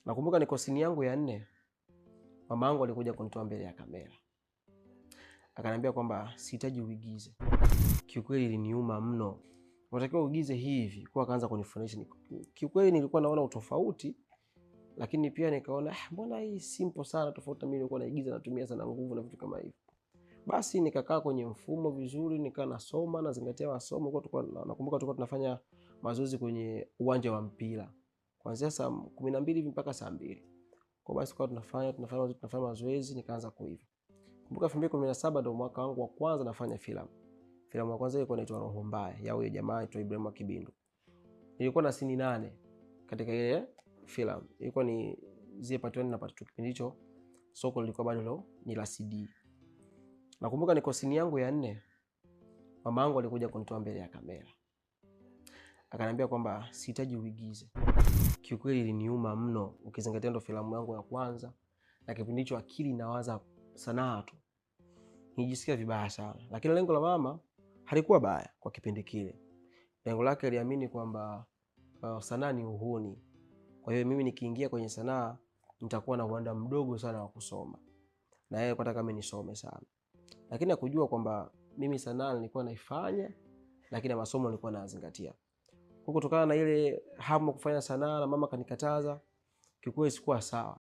Nakumbuka niko sini yangu ya 4, mama yangu alikuja kunitoa mbele ya kamera. Akaniambia kwamba sihitaji uigize. Kiukweli iliniuma mno. Unatakiwa uigize hivi. Kwa akaanza kunifundisha. Kiukweli nilikuwa naona utofauti, lakini pia nikaona mbona hii simple sana, tofauti na mimi nilikuwa naigiza natumia sana nguvu na vitu kama hivyo. Basi nikakaa kwenye mfumo vizuri, nikaa nasoma, nazingatia masomo. Nakumbuka tulikuwa tunafanya mazoezi kwenye uwanja wa mpira. Kuanzia saa 12 hivi mpaka saa 2. Kwa basi kwa tunafanya mazoezi, nikaanza kuiva. Kumbuka 2017 ndio mwaka wangu wa kwanza nafanya filamu. Filamu ya kwanza ilikuwa inaitwa Roho Mbaya ya huyo jamaa anaitwa Ibrahim Kibindu. Nilikuwa na sini 8 katika ile filamu. Ilikuwa ni zile part 1 na part 2. Kipindi hicho soko lilikuwa bado ni la CD. Nakumbuka niko sini yangu ya 4, mama yangu alikuja kunitoa mbele ya kamera. Akaniambia kwamba sihitaji uigize. Kiukweli iliniuma mno, ukizingatia ndo filamu yangu ya kwanza na kipindi hicho akili inawaza sanaa tu. Nijisikia vibaya sana, lakini lengo la mama halikuwa baya kwa kipindi kile. Lengo lake aliamini kwamba sanaa ni uhuni. Kwa hiyo mimi nikiingia kwenye sanaa nitakuwa na uwanda mdogo sana wa kusoma. Na yeye alikuwa anataka mimi nisome sana. Lakini hakujua kwamba mimi sanaa nilikuwa naifanya, lakini masomo nilikuwa nazingatia. Kutokana na ile hamu kufanya sanaa na mama kanikataza, kiukweli sikuwa sawa.